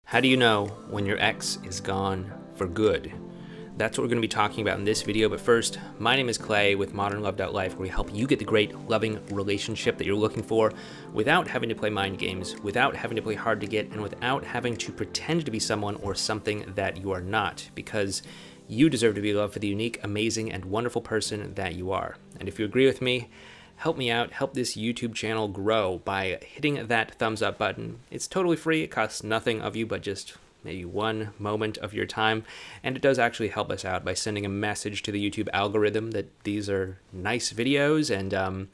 How do you know when your ex is gone for good? That's what we're going to be talking about in this video, but first, my name is Clay with ModernLove.life, where we help you get the great, loving relationship that you're looking for without having to play mind games, without having to play hard to get, and without having to pretend to be someone or something that you are not, because you deserve to be loved for the unique, amazing, and wonderful person that you are. And if you agree with me, help me out, help this YouTube channel grow by hitting that thumbs up button. It's totally free, it costs nothing of you but just maybe one moment of your time, and it does actually help us out by sending a message to the YouTube algorithm that these are nice videos and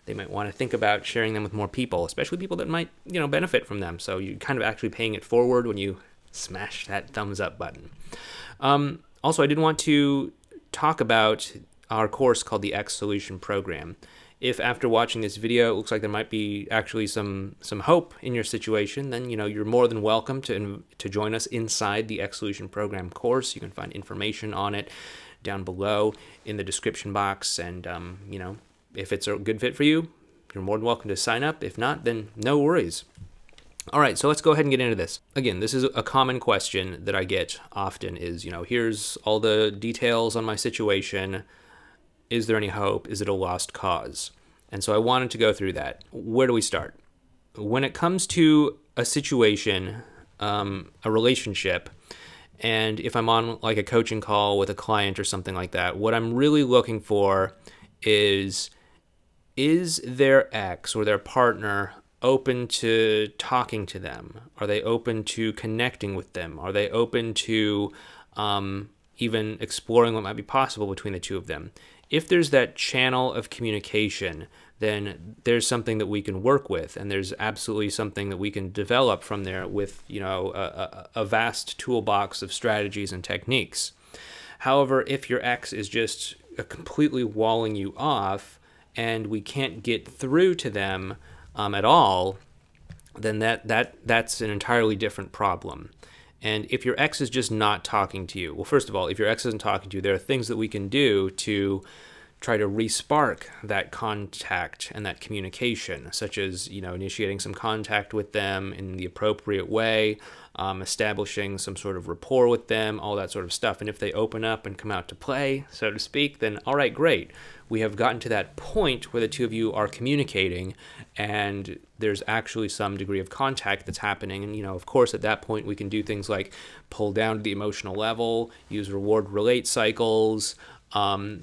they might want to think about sharing them with more people, especially people that might, benefit from them. So you're kind of actually paying it forward when you smash that thumbs up button. Also, I did want to talk about our course called the X Solution Program. If after watching this video it looks like there might be actually some hope in your situation, then you're more than welcome to join us inside the X Solution Program course. You can find information on it down below in the description box, and if it's a good fit for you, you're more than welcome to sign up. If not, then no worries. All right, so let's go ahead and get into this. Again, this is a common question that I get often is, here's all the details on my situation. Is there any hope? Is it a lost cause? And so I wanted to go through that. Where do we start? When it comes to a situation, a relationship, and if I'm on like a coaching call with a client or something like that, what I'm really looking for is their ex or their partner open to talking to them? Are they open to connecting with them? Are they open to even exploring what might be possible between the two of them? If there's that channel of communication, then there's something that we can work with, and there's absolutely something that we can develop from there with, a vast toolbox of strategies and techniques. However, if your ex is just completely walling you off and we can't get through to them at all, then that's an entirely different problem. And if your ex is just not talking to you, well, first of all, if your ex isn't talking to you, there are things that we can do to try to re-spark that contact and that communication, such as, initiating some contact with them in the appropriate way, establishing some sort of rapport with them, all that sort of stuff. And if they open up and come out to play, so to speak, then all right, great. We have gotten to that point where the two of you are communicating and there's actually some degree of contact that's happening. And, of course, at that point, we can do things like pull down to the emotional level, use reward-relate cycles,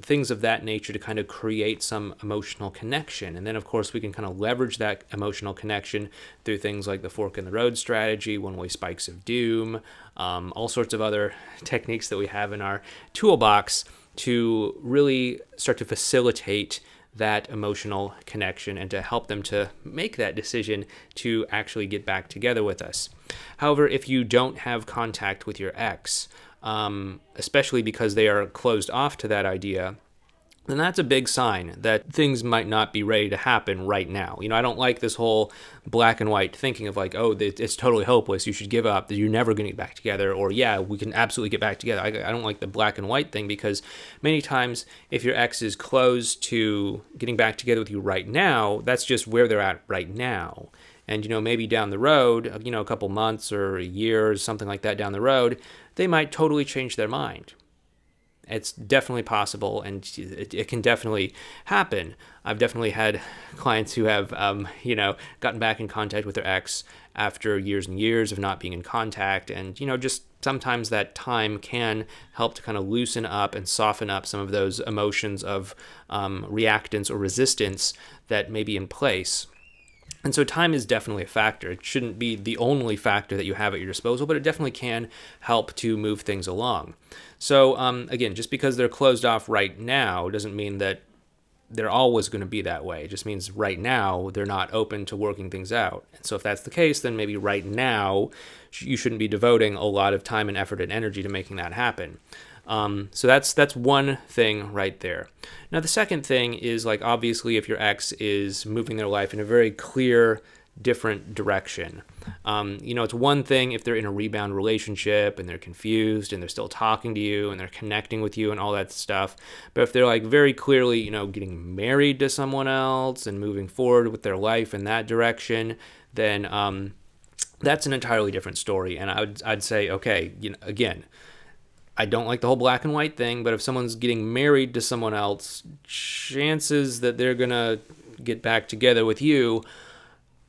things of that nature to kind of create some emotional connection. And then, of course, we can kind of leverage that emotional connection through things like the fork in the road strategy, one-way spikes of doom, all sorts of other techniques that we have in our toolbox to really start to facilitate that emotional connection and to help them to make that decision to actually get back together with us. However, if you don't have contact with your ex, especially because they are closed off to that idea, then that's a big sign that things might not be ready to happen right now. I don't like this whole black and white thinking of like, oh, it's totally hopeless, you should give up, that you're never going to get back together, or yeah, we can absolutely get back together. I don't like the black and white thing, because many times if your ex is closed to getting back together with you right now, that's just where they're at right now. And, maybe down the road, a couple months or a year or something like that down the road, they might totally change their mind. It's definitely possible, and it can definitely happen. I've definitely had clients who have, gotten back in contact with their ex after years and years of not being in contact. And, just sometimes that time can help to kind of loosen up and soften up some of those emotions of reactance or resistance that may be in place. And so time is definitely a factor. It shouldn't be the only factor that you have at your disposal, but it definitely can help to move things along. So again, just because they're closed off right now doesn't mean that they're always going to be that way. It just means right now they're not open to working things out. And so if that's the case, then maybe right now you shouldn't be devoting a lot of time and effort and energy to making that happen. So that's one thing right there. Now, the second thing is, like, obviously if your ex is moving their life in a very clear, different direction. It's one thing if they're in a rebound relationship and they're confused and they're still talking to you and they're connecting with you and all that stuff. But if they're like very clearly, getting married to someone else and moving forward with their life in that direction, then that's an entirely different story. And I'd say, okay, again, I don't like the whole black and white thing, but if someone's getting married to someone else, chances that they're going to get back together with you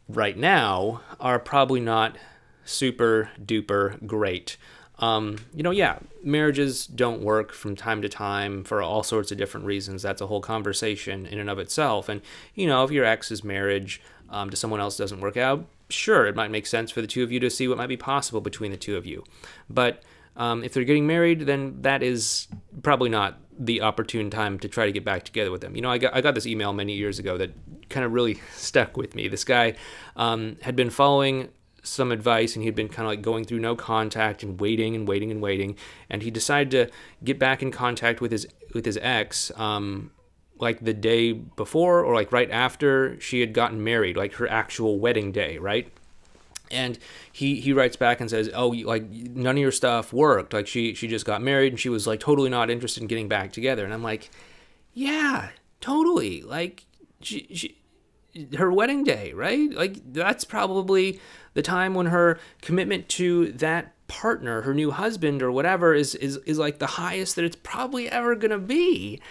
right now are probably not super duper great. Yeah, marriages don't work from time to time for all sorts of different reasons. That's a whole conversation in and of itself. And, if your ex's marriage to someone else doesn't work out, sure, it might make sense for the two of you to see what might be possible between the two of you. But if they're getting married, then that is probably not the opportune time to try to get back together with them. I got this email many years ago that kind of really stuck with me. This guy had been following some advice, and he'd been kind of like going through no contact and waiting and waiting and waiting, and he decided to get back in contact with his ex like the day before, or like right after she had gotten married, like her actual wedding day, right? And he writes back and says, oh, like none of your stuff worked. Like she just got married and she was like totally not interested in getting back together. And I'm like, yeah, totally. Like her wedding day, right? Like that's probably the time when her commitment to that partner, her new husband or whatever, is like the highest that it's probably ever gonna be.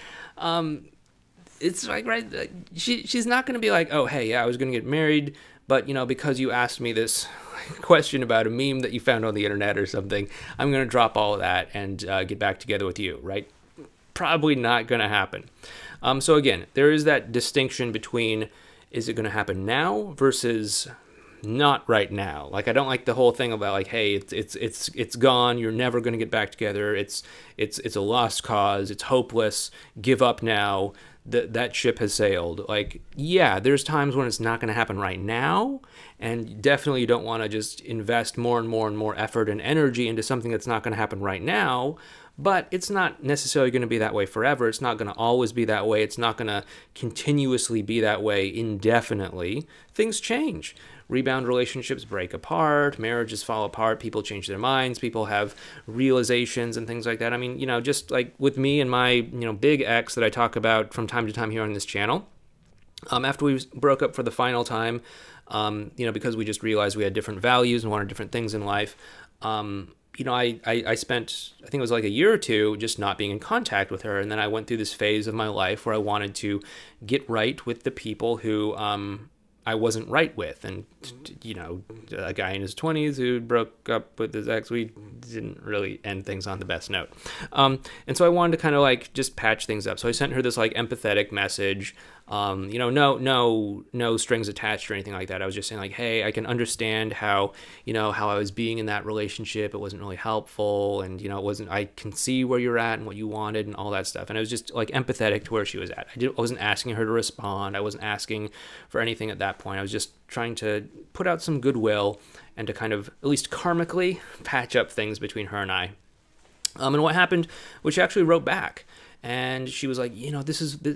It's like, right, she's not gonna be like, oh, hey, yeah, I was gonna get married, but because you asked me this question about a meme that you found on the internet or something, I'm gonna drop all of that and get back together with you, right? Probably not gonna happen. So again, there is that distinction between, is it gonna happen now versus not right now. Like, I don't like the whole thing about like, hey, it's gone, you're never going to get back together, it's a lost cause, it's hopeless, give up now, that ship has sailed. Like, yeah, there's times when it's not going to happen right now, and definitely you don't want to just invest more and more and more effort and energy into something that's not going to happen right now. But it's not necessarily going to be that way forever. It's not going to always be that way. It's not going to continuously be that way indefinitely. Things change. Rebound relationships break apart. Marriages fall apart. People change their minds. People have realizations and things like that. I mean, just like with me and my, big ex that I talk about from time to time here on this channel, after we broke up for the final time, because we just realized we had different values and wanted different things in life, I spent, I think it was like a year or two just not being in contact with her. And then I went through this phase of my life where I wanted to get right with the people who I wasn't right with. And, a guy in his 20s who broke up with his ex, we didn't really end things on the best note. And so I wanted to kind of like just patch things up. So I sent her this like empathetic message. No strings attached or anything like that. I was just saying like, hey, I can understand how I was being in that relationship. It wasn't really helpful. And, I can see where you're at and what you wanted and all that stuff. And I was just like empathetic to where she was at. I wasn't asking her to respond. I wasn't asking for anything at that point. I was just trying to put out some goodwill and to kind of, at least karmically, patch up things between her and I. And what happened was she actually wrote back. And she was like,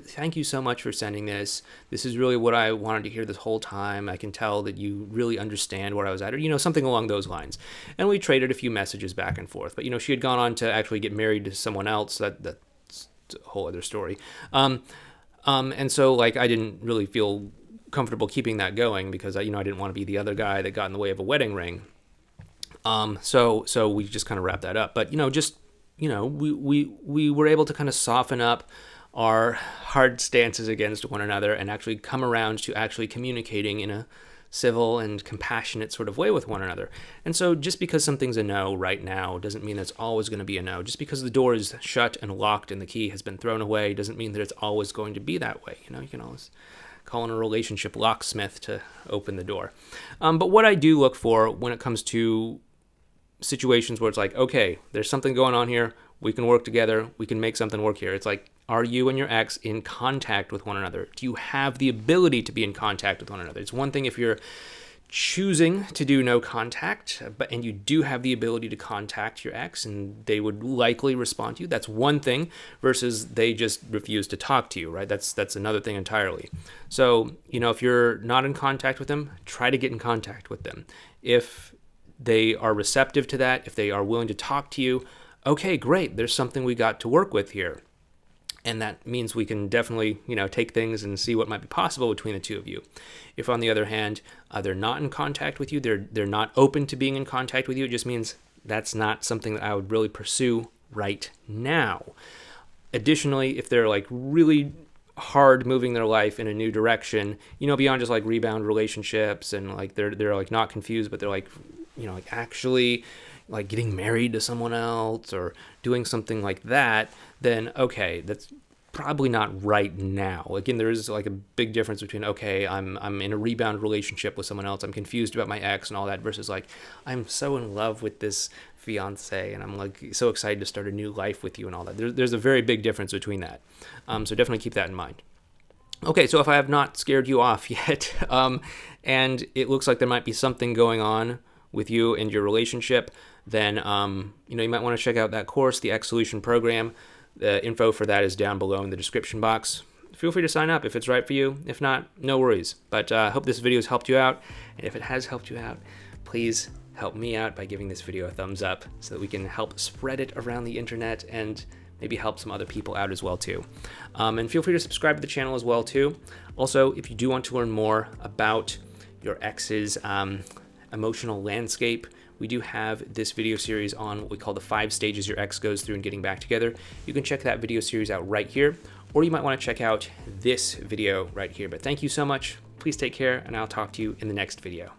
thank you so much for sending this. This is really what I wanted to hear this whole time. I can tell that you really understand where I was at, or, something along those lines. And we traded a few messages back and forth. But, she had gone on to actually get married to someone else. That's a whole other story. And so, like, I didn't really feel comfortable keeping that going because, I didn't want to be the other guy that got in the way of a wedding ring. So we just kind of wrapped that up. But, we were able to kind of soften up our hard stances against one another and actually come around to actually communicating in a civil and compassionate sort of way with one another. And so just because something's a no right now doesn't mean it's always going to be a no. Just because the door is shut and locked and the key has been thrown away doesn't mean that it's always going to be that way. You can always call in a relationship locksmith to open the door. But what I do look for when it comes to situations where it's like, okay, there's something going on here, we can work together, we can make something work here. It's like, are you and your ex in contact with one another? Do you have the ability to be in contact with one another? It's one thing if you're choosing to do no contact, and you do have the ability to contact your ex and they would likely respond to you. That's one thing versus they just refuse to talk to you, right? That's another thing entirely. So, if you're not in contact with them, try to get in contact with them. If they are receptive to that, if they are willing to talk to you, okay, great, there's something we got to work with here. And that means we can definitely, take things and see what might be possible between the two of you. If, on the other hand, they're not in contact with you, they're not open to being in contact with you, it just means that's not something that I would really pursue right now. Additionally, if they're like really hard moving their life in a new direction, beyond just like rebound relationships, and like they're like not confused, but they're like, like actually like getting married to someone else or doing something like that, then okay, that's probably not right now. Again, there is like a big difference between, okay, I'm in a rebound relationship with someone else, I'm confused about my ex and all that, versus like, I'm so in love with this fiance and I'm like so excited to start a new life with you and all that. There's a very big difference between that. So definitely keep that in mind. Okay, so if I have not scared you off yet, and it looks like there might be something going on with you and your relationship, then you might want to check out that course, the X Solution Program. The info for that is down below in the description box. Feel free to sign up if it's right for you. If not, no worries. But I hope this video has helped you out. And if it has helped you out, please help me out by giving this video a thumbs up so that we can help spread it around the internet and maybe help some other people out as well too. And feel free to subscribe to the channel as well too. Also, if you do want to learn more about your ex's emotional landscape, we do have this video series on what we call the 5 stages your ex goes through in getting back together. You can check that video series out right here, or you might want to check out this video right here. But thank you so much. Please take care, and I'll talk to you in the next video.